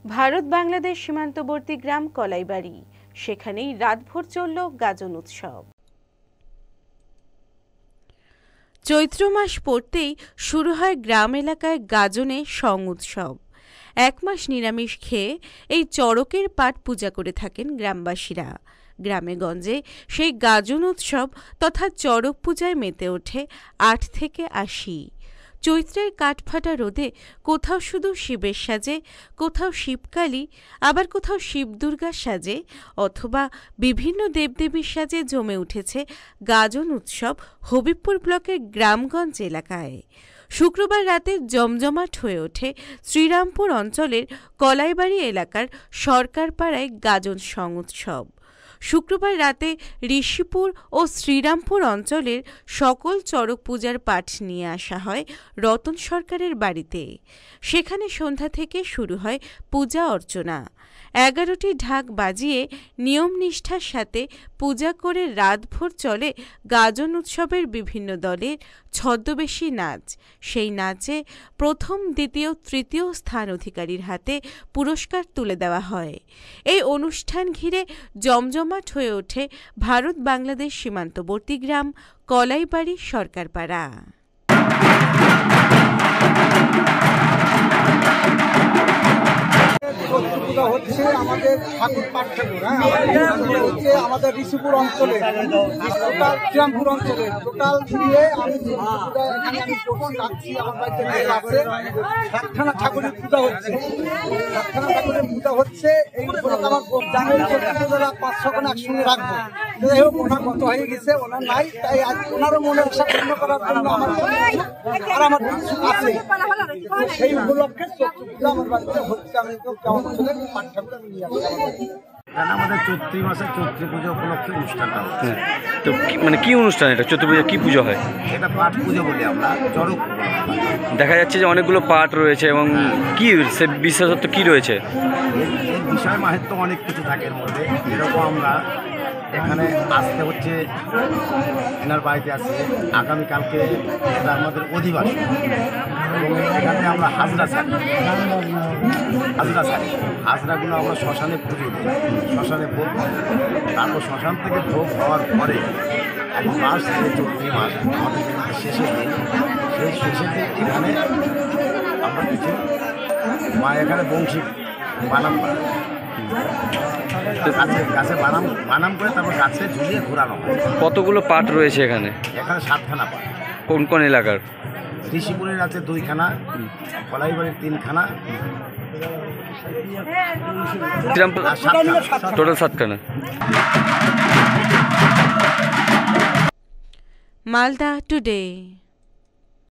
ভারত বাংলাদেশ সীমান্তবর্তী গ্রাম কলাইবাড়ি, সেখানেই রাতভর চলল গাজন উৎসব। চৈত্র মাস পড়তেই শুরু হয় গ্রাম এলাকায় গাজনে সং উৎসব। এক মাস নিরামিষ খেয়ে এই চড়কের পাট পূজা করে থাকেন গ্রামবাসীরা। গ্রামে গঞ্জে সেই গাজন উৎসব তথা চড়ক পূজায় মেতে ওঠে ৮ থেকে ৮০। চৈত্রের কাঠফাটা রোদে কোথাও শুধু শিবের সাজে, কোথাও শিবকালী, আবার কোথাও শিব দুর্গার সাজে অথবা বিভিন্ন দেবদেবীর সাজে জমে উঠেছে গাজন উৎসব হবিবপুর ব্লকের গ্রামগঞ্জ এলাকায়। শুক্রবার রাতে জমজমাট হয়ে ওঠে শ্রীরামপুর অঞ্চলের কলাইবাড়ি এলাকার সরকারপাড়ায় গাজন সং উৎসব। শুক্রবার রাতে ঋষিপুর ও শ্রীরামপুর অঞ্চলের সকল চড়ক পূজার পাঠ নিয়ে আসা হয় রতন সরকারের বাড়িতে। সেখানে সন্ধ্যা থেকে শুরু হয় পূজা অর্চনা। ১১টি ঢাক বাজিয়ে নিয়ম নিষ্ঠার সাথে পূজা করে রাতভর চলে গাজন উৎসবের বিভিন্ন দলের ছদ্মবেশী নাচ। সেই নাচে প্রথম, দ্বিতীয়, তৃতীয় স্থান অধিকারীর হাতে পুরস্কার তুলে দেওয়া হয়। এই অনুষ্ঠান ঘিরে জমজমাট হয়ে ওঠে ভারত বাংলাদেশ সীমান্তবর্তী গ্রাম কলাইবাড়ি সরকারপাড়া। হচ্ছে আমাদের ঠাকুর পাঠ ঠাকুর, হচ্ছে আমাদের ঋষিপুর অঞ্চলে, শ্রীরামপুর অঞ্চলে টোটাল মিলিয়ে আমি যখন যাচ্ছি আমার বাড়িতে আছে 7খানা ঠাকুরের পূজা হচ্ছে। 7খানা ঠাকুরের পূজা হচ্ছে। এই আমার জানেন যে 500খানা একসঙ্গে রাখবো, যাই হোক ওনার কত হয়ে গেছে, ওনার নাই, তাই আজ ওনারও মনের আশা পূর্ণ করার জন্য আমার আর আমার আছে, সেই উপলক্ষে আমার বাড়িতে হচ্ছে। আমি কেমন ছিলেন পাঠ ঠাকুর আমি নিয়ে আসছি আমাদের চৈত্রী মাসে চৈত্রী পুজো উপলক্ষে অনুষ্ঠানটা হচ্ছে। তো মানে কি অনুষ্ঠান এটা? চৈত্র পুজো কি পুজো হয়? এটা পাঠ পুজো বলি আমরা, চড়ক। দেখা যাচ্ছে যে অনেকগুলো পাঠ রয়েছে এবং কি সে বিশেষত্ব কি রয়েছে? এর বিষয় মাহাত্ম্য অনেক কিছু থাকে এর মধ্যে। এরকম আমরা এখানে আসতে হচ্ছে, এনার বাড়িতে আসছে আগামীকালকে, এটা আমাদের অধিবাসী এবং এখানে আমরা হাজরা ছাড়ি। হাজরাগুলো আমরা শ্মশানে পুজো দিই, শ্মশানে ভোগ। তারপর শ্মশান থেকে ভোগ হওয়ার পরে এক মাস থেকে চৈত্রী মাস আমাদের যেদিকে শেষের দিন, সেই শেষের দিন এখানে আমরা কিছু এখানে বংশী বানাম করা, গাছে বানাম করে তারপর গাছে ঝুলিয়ে ঘোরানো হয়। কতগুলো পাঠ রয়েছে এখানে? এখানে 7খানা পাঠ। কোন কোন এলাকার? ঋষিপুরের আছে 2খানা, কলাইবাড়ির 3খানা, টোটাল 7খানা। মালদা টুডে।